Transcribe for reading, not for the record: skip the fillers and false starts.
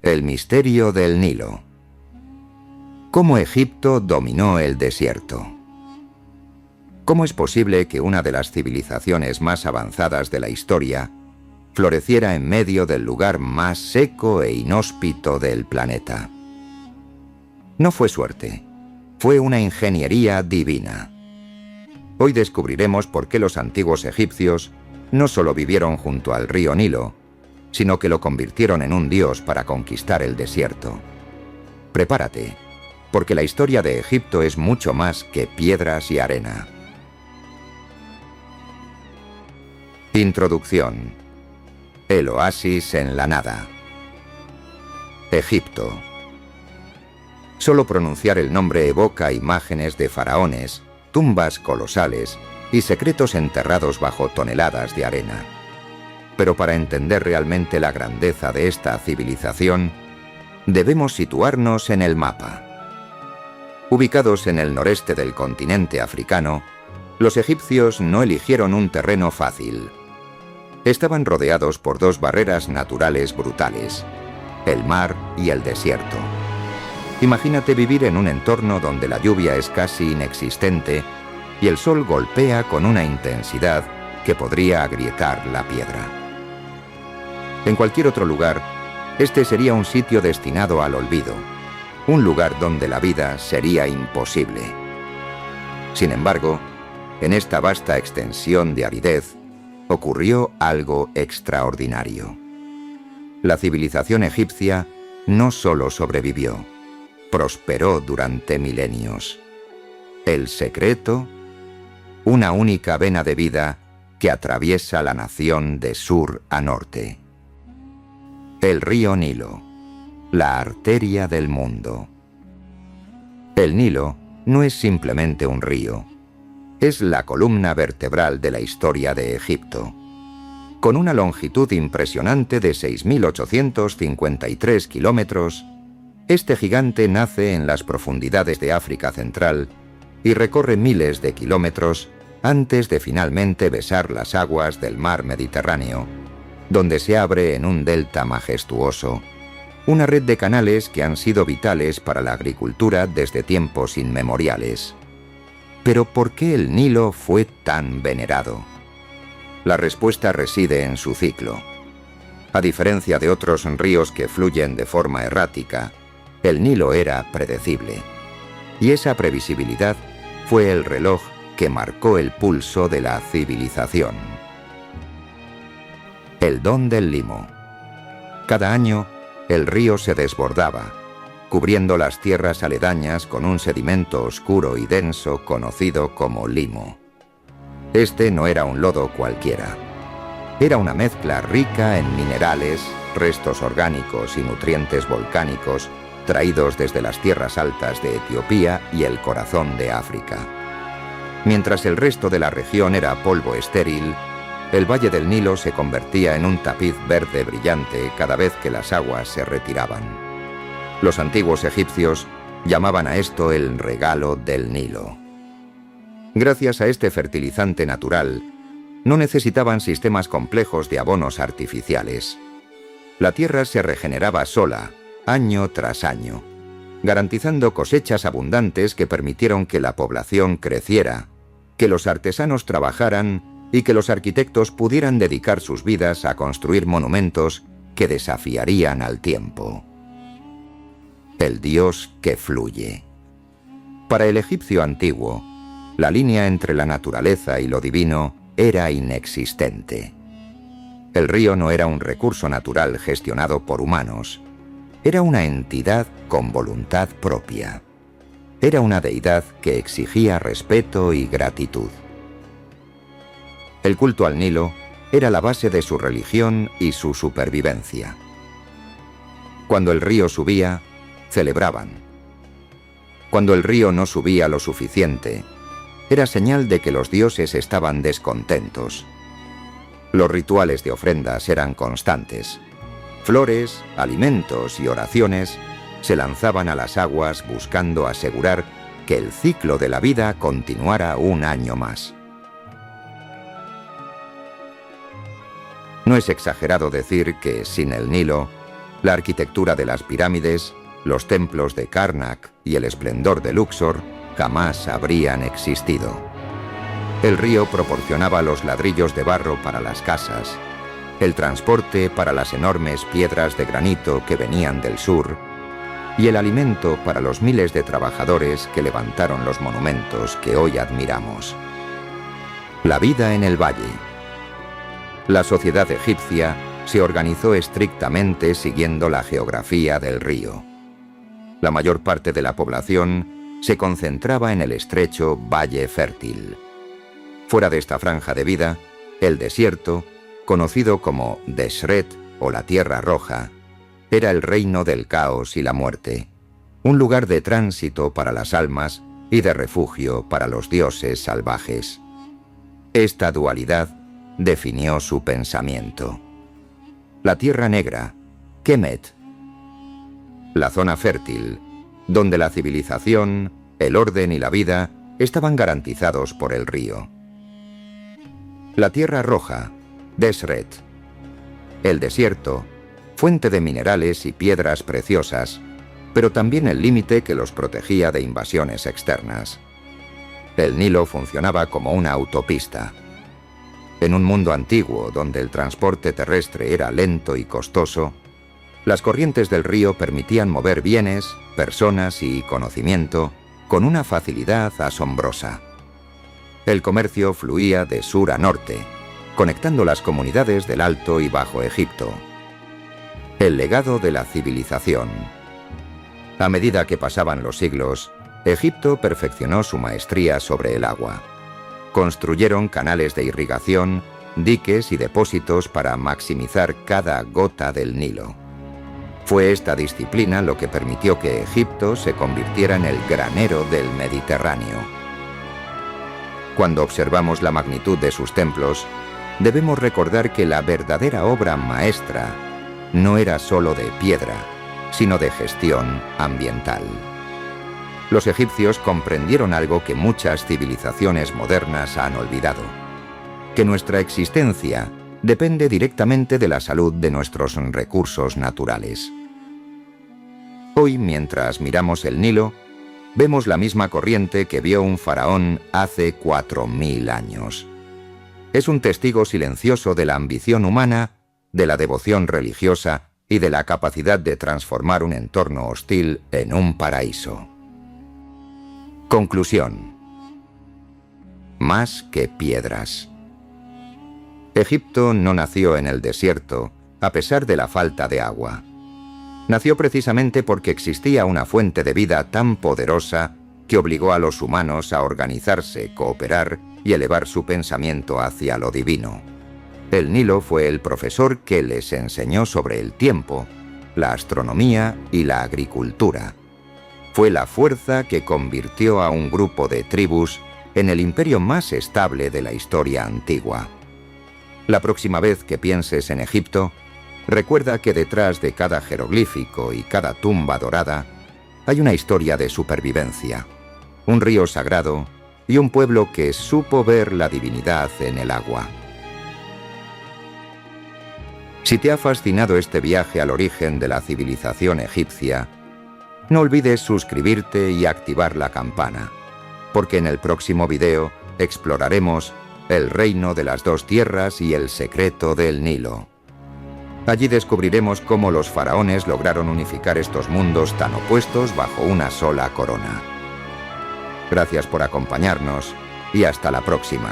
El misterio del Nilo. ¿Cómo Egipto dominó el desierto? ¿Cómo es posible que una de las civilizaciones más avanzadas de la historia floreciera en medio del lugar más seco e inhóspito del planeta? No fue suerte, fue una ingeniería divina. Hoy descubriremos por qué los antiguos egipcios no solo vivieron junto al río Nilo, sino que lo convirtieron en un dios para conquistar el desierto. Prepárate, porque la historia de Egipto es mucho más que piedras y arena. Introducción. El oasis en la nada. Egipto. Solo pronunciar el nombre evoca imágenes de faraones, tumbas colosales y secretos enterrados bajo toneladas de arena. Pero para entender realmente la grandeza de esta civilización, debemos situarnos en el mapa. Ubicados en el noreste del continente africano, los egipcios no eligieron un terreno fácil. Estaban rodeados por dos barreras naturales brutales, el mar y el desierto. Imagínate vivir en un entorno donde la lluvia es casi inexistente y el sol golpea con una intensidad que podría agrietar la piedra. En cualquier otro lugar, este sería un sitio destinado al olvido, un lugar donde la vida sería imposible. Sin embargo, en esta vasta extensión de aridez, ocurrió algo extraordinario. La civilización egipcia no solo sobrevivió, prosperó durante milenios. El secreto, una única vena de vida que atraviesa la nación de sur a norte. El río Nilo, la arteria del mundo. El Nilo no es simplemente un río, es la columna vertebral de la historia de Egipto. Con una longitud impresionante de 6.853 kilómetros, este gigante nace en las profundidades de África Central y recorre miles de kilómetros antes de finalmente besar las aguas del mar Mediterráneo, donde se abre en un delta majestuoso, una red de canales que han sido vitales para la agricultura desde tiempos inmemoriales. Pero ¿por qué el Nilo fue tan venerado? La respuesta reside en su ciclo. A diferencia de otros ríos que fluyen de forma errática, el Nilo era predecible. Y esa previsibilidad fue el reloj que marcó el pulso de la civilización. El don del limo. Cada año, el río se desbordaba, cubriendo las tierras aledañas con un sedimento oscuro y denso conocido como limo. Este no era un lodo cualquiera. Era una mezcla rica en minerales, restos orgánicos y nutrientes volcánicos traídos desde las tierras altas de Etiopía y el corazón de África. Mientras el resto de la región era polvo estéril, el valle del Nilo se convertía en un tapiz verde brillante cada vez que las aguas se retiraban. Los antiguos egipcios llamaban a esto el regalo del Nilo. Gracias a este fertilizante natural, no necesitaban sistemas complejos de abonos artificiales. La tierra se regeneraba sola, año tras año, garantizando cosechas abundantes que permitieron que la población creciera, que los artesanos trabajaran y que los arquitectos pudieran dedicar sus vidas a construir monumentos que desafiarían al tiempo. El dios que fluye. Para el egipcio antiguo, la línea entre la naturaleza y lo divino era inexistente. El río no era un recurso natural gestionado por humanos, era una entidad con voluntad propia. Era una deidad que exigía respeto y gratitud. El culto al Nilo era la base de su religión y su supervivencia. Cuando el río subía, celebraban. Cuando el río no subía lo suficiente, era señal de que los dioses estaban descontentos. Los rituales de ofrendas eran constantes. Flores, alimentos y oraciones se lanzaban a las aguas buscando asegurar que el ciclo de la vida continuara un año más. No es exagerado decir que, sin el Nilo, La arquitectura de las pirámides, los templos de Karnak y el esplendor de Luxor jamás habrían existido. El río proporcionaba los ladrillos de barro para las casas, el transporte para las enormes piedras de granito que venían del sur y el alimento para los miles de trabajadores que levantaron los monumentos que hoy admiramos. La vida en el valle. La sociedad egipcia se organizó estrictamente siguiendo la geografía del río. La mayor parte de la población se concentraba en el estrecho Valle Fértil. Fuera de esta franja de vida, el desierto, conocido como Deshret o la Tierra Roja, era el reino del caos y la muerte, un lugar de tránsito para las almas y de refugio para los dioses salvajes. Esta dualidad definió su pensamiento. La Tierra Negra, Kemet. La zona fértil, donde la civilización, el orden y la vida estaban garantizados por el río. La Tierra Roja, Deshret. El desierto, fuente de minerales y piedras preciosas, pero también el límite que los protegía de invasiones externas. El Nilo funcionaba como una autopista. En un mundo antiguo donde el transporte terrestre era lento y costoso, las corrientes del río permitían mover bienes, personas y conocimiento con una facilidad asombrosa. El comercio fluía de sur a norte, conectando las comunidades del Alto y Bajo Egipto. El legado de la civilización. A medida que pasaban los siglos, Egipto perfeccionó su maestría sobre el agua. Construyeron canales de irrigación, diques y depósitos para maximizar cada gota del Nilo. Fue esta disciplina lo que permitió que Egipto se convirtiera en el granero del Mediterráneo. Cuando observamos la magnitud de sus templos, debemos recordar que la verdadera obra maestra no era solo de piedra, sino de gestión ambiental. Los egipcios comprendieron algo que muchas civilizaciones modernas han olvidado: que nuestra existencia depende directamente de la salud de nuestros recursos naturales. Hoy, mientras miramos el Nilo, vemos la misma corriente que vio un faraón hace 4000 años. Es un testigo silencioso de la ambición humana, de la devoción religiosa y de la capacidad de transformar un entorno hostil en un paraíso. Conclusión. Más que piedras. Egipto no nació en el desierto, a pesar de la falta de agua. Nació precisamente porque existía una fuente de vida tan poderosa que obligó a los humanos a organizarse, cooperar y elevar su pensamiento hacia lo divino. El Nilo fue el profesor que les enseñó sobre el tiempo, la astronomía y la agricultura. Fue la fuerza que convirtió a un grupo de tribus en el imperio más estable de la historia antigua. La próxima vez que pienses en Egipto, recuerda que detrás de cada jeroglífico y cada tumba dorada hay una historia de supervivencia, un río sagrado y un pueblo que supo ver la divinidad en el agua. Si te ha fascinado este viaje al origen de la civilización egipcia, no olvides suscribirte y activar la campana, porque en el próximo video exploraremos el reino de las dos tierras y el secreto del Nilo. Allí descubriremos cómo los faraones lograron unificar estos mundos tan opuestos bajo una sola corona. Gracias por acompañarnos y hasta la próxima.